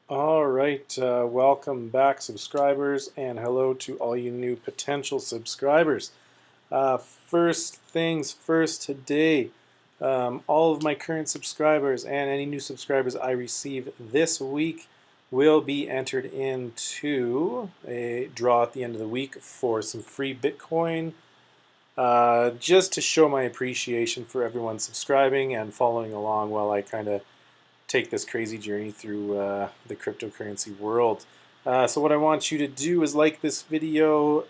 All right, welcome back, subscribers, and hello to all you new potential subscribers. First things first today, all of my current subscribers and any new subscribers I receive this week will be entered into a draw at the end of the week for some free Bitcoin, just to show my appreciation for everyone subscribing and following along while I kind of take this crazy journey through the cryptocurrency world. So what I want you to do is like this video,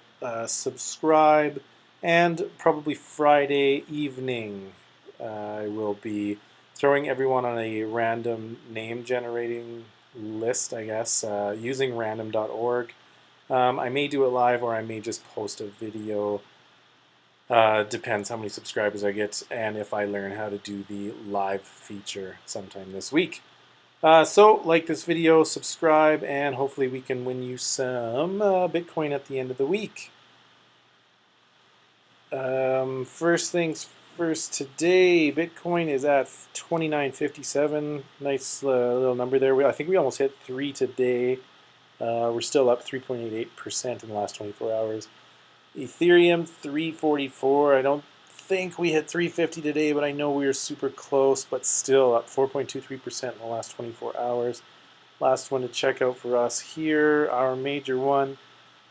subscribe, and probably Friday evening I will be throwing everyone on a random name generating list, I guess, using random.org. I may do it live or I may just post a video. Depends how many subscribers I get and if I learn how to do the live feature sometime this week. So like this video, subscribe, and hopefully we can win you some Bitcoin at the end of the week. First things first, today Bitcoin is at 29.57. Nice little number there. I think we almost hit 3 today. We're still up 3.88% in the last 24 hours. Ethereum 344. I don't think we hit 350 today, but I know we were super close, but still up 4.23% in the last 24 hours. Last one to check out for us here, our major one.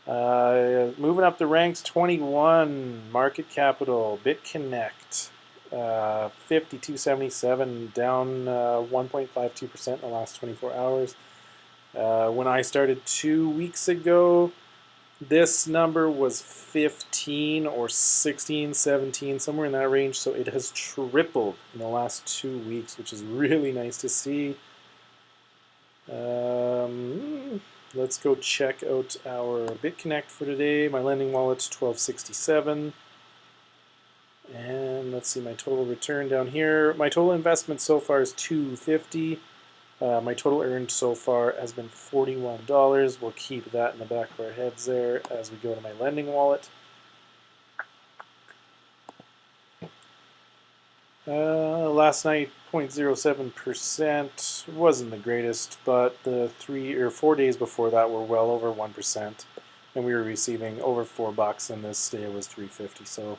Moving up the ranks, 21, market capital, BitConnect, 52.77, down 1.52% in the last 24 hours. When I started 2 weeks ago, this number was 15 or 16, 17, somewhere in that range. So it has tripled in the last 2 weeks, which is really nice to see. Let's go check out our BitConnect for today. My lending wallet's 1267. And let's see my total return down here. My total investment so far is $250. My total earned so far has been $41. We'll keep that in the back of our heads there as we go to my lending wallet. Last night, 0.07% wasn't the greatest, but the 3 or 4 days before that were well over 1%, and we were receiving over $4, and this day was $3.50. So,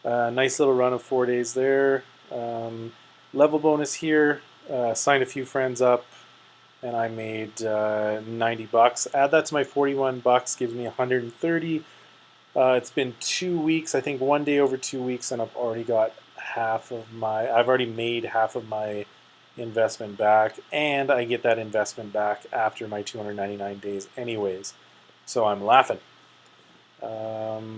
nice little run of 4 days there. Level bonus here. Signed a few friends up, and I made $90. Add that to my $41, gives me 130. It's been 2 weeks, I think 1 day over 2 weeks, and I've already made half of my investment back, and I get that investment back after my 299 days anyways. So I'm laughing. I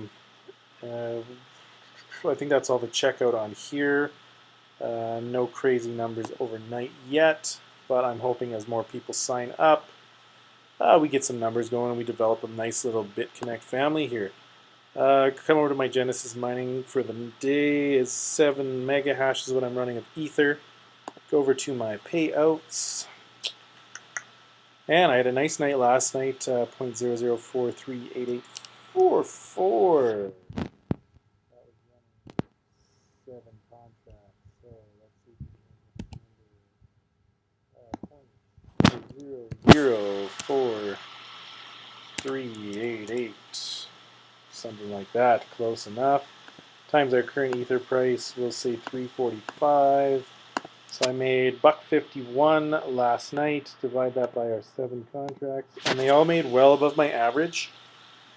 think that's all the checkout on here. No crazy numbers overnight yet, but I'm hoping as more people sign up, we get some numbers going and we develop a nice little BitConnect family here. Come over to my Genesis mining for the day. Is 7 mega hash is what I'm running of Ether. Go over to my payouts. And I had a nice night last night, 0.00438844. That was running 7 contracts. So let's see. 0.004388. Something like that, close enough. Times our current Ether price, we'll say 345. So I made $1.51 last night. Divide that by our 7 contracts, and they all made well above my average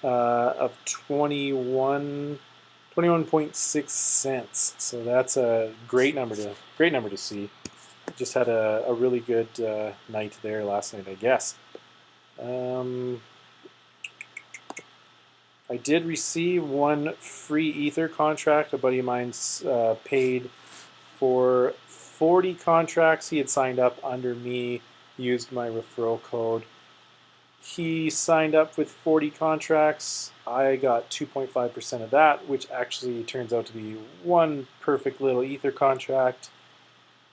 of 21.6 cents. So that's a great number to see. Just had a really good night there last night, I guess. I did receive 1 free Ether contract. A buddy of mine's paid for 40 contracts. He had signed up under me, used my referral code. He signed up with 40 contracts. I got 2.5% of that, which actually turns out to be 1 perfect little Ether contract.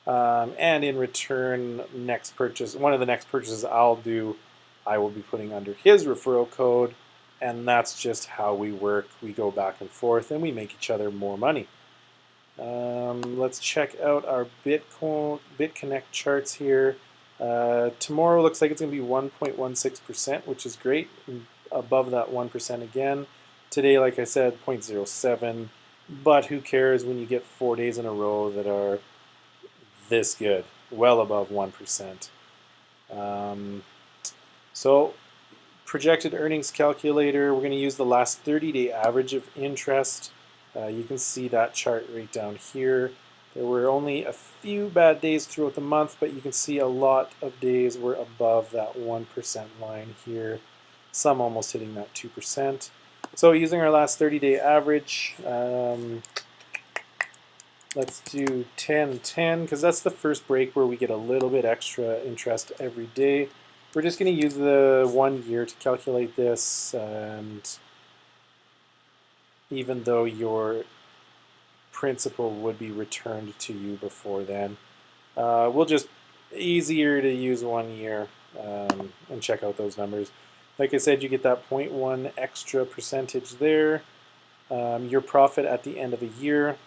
And in return, one of the next purchases I'll do, I will be putting under his referral code. And that's just how we work. We go back and forth, and we make each other more money. Let's check out our BitConnect charts here. Tomorrow looks like it's going to be 1.16%, which is great, above that 1% again. Today, like I said, 0.07, but who cares when you get 4 days in a row that are this good, well above 1%. So projected earnings calculator, we're going to use the last 30-day average of interest. You can see that chart right down here. There were only a few bad days throughout the month, but you can see a lot of days were above that 1% line here, some almost hitting that 2%. So using our last 30-day average, let's do 10-10, because that's the first break where we get a little bit extra interest every day. We're just going to use the 1 year to calculate this, and even though your principal would be returned to you before then, we'll just easier to use 1 year and check out those numbers. Like I said, you get that 0.1 extra percentage there. Your profit at the end of a year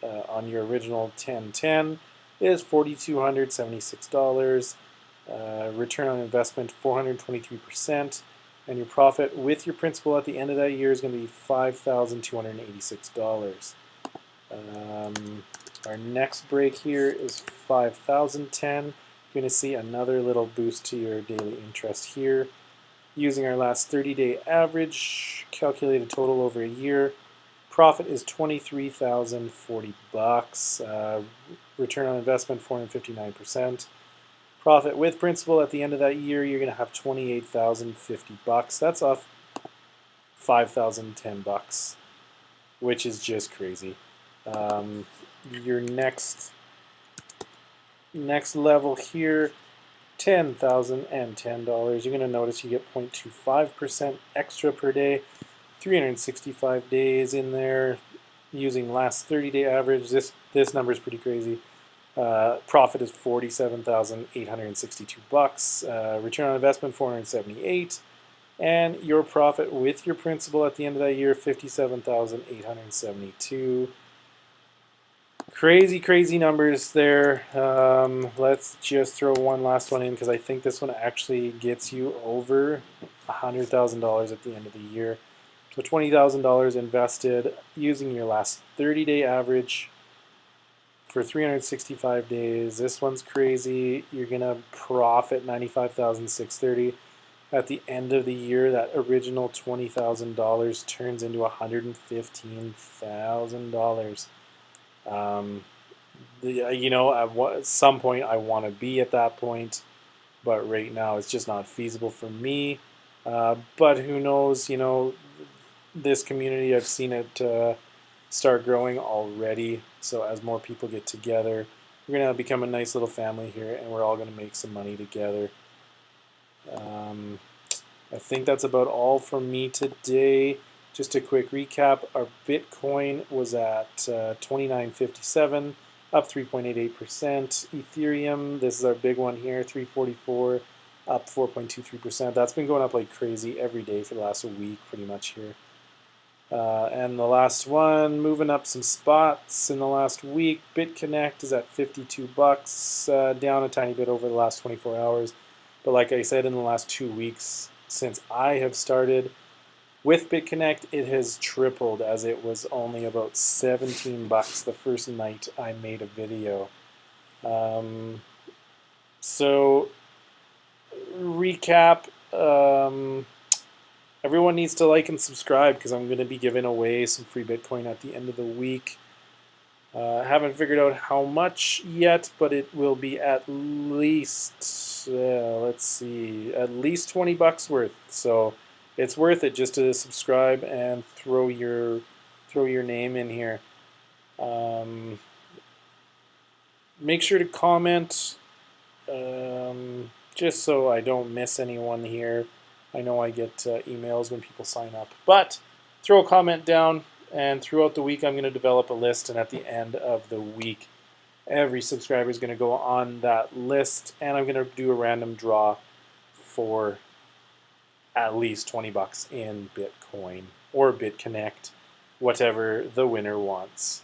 on your original 10-10 is $4,276. Return on investment 423%, and your profit with your principal at the end of that year is going to be $5,286. Our next break here is 5,010. You're going to see another little boost to your daily interest here. Using our last 30-day average, calculated total over a year, profit is $23,040. Return on investment 459%. Profit with principal at the end of that year, you're going to have $28,050. That's off $5,010, which is just crazy. Your next level here, $10,010. You're going to notice you get 0.25% extra per day, 365 days in there. Using last 30-day average, this number is pretty crazy. Profit is $47,862. Return on investment 478, and your profit with your principal at the end of that year $57,872. Crazy numbers there. Let's just throw one last one in because I think this one actually gets you over $100,000 at the end of the year. So $20,000 invested using your last 30-day average for 365 days. This one's crazy. You're gonna profit $95,630. At the end of the year, that original $20,000 turns into $115,000. At some point I want to be at that point, but right now it's just not feasible for me. But who knows? This community, I've seen it start growing already. So as more people get together, we're going to become a nice little family here, and we're all going to make some money together. I think that's about all from me today. Just a quick recap, our Bitcoin was at $29.57, up 3.88%. Ethereum, this is our big one here, $3.44, up 4.23%. That's been going up like crazy every day for the last week pretty much here. And the last one, moving up some spots in the last week, BitConnect is at $52, down a tiny bit over the last 24 hours. But like I said, in the last 2 weeks since I have started with BitConnect, it has tripled, as it was only about $17 the first night I made a video. So recap, everyone needs to like and subscribe because I'm going to be giving away some free Bitcoin at the end of the week. Haven't figured out how much yet, but it will be at least, let's see, at least $20 worth. So it's worth it just to subscribe and throw your name in here. Make sure to comment, just so I don't miss anyone here. I know I get emails when people sign up, but throw a comment down, and throughout the week I'm going to develop a list, and at the end of the week every subscriber is going to go on that list, and I'm going to do a random draw for at least $20 in Bitcoin or BitConnect, whatever the winner wants.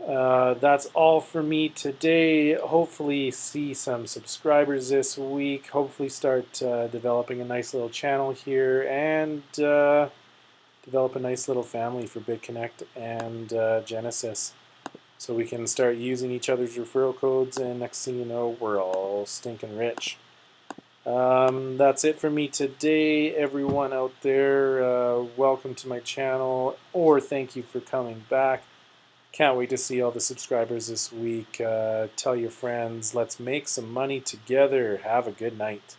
That's all for me today. Hopefully see some subscribers this week. Hopefully start developing a nice little channel here and develop a nice little family for BitConnect and Genesis. So we can start using each other's referral codes, and next thing you know, we're all stinking rich. That's it for me today, everyone out there. Welcome to my channel, or thank you for coming back. Can't wait to see all the subscribers this week. Tell your friends. Let's make some money together. Have a good night.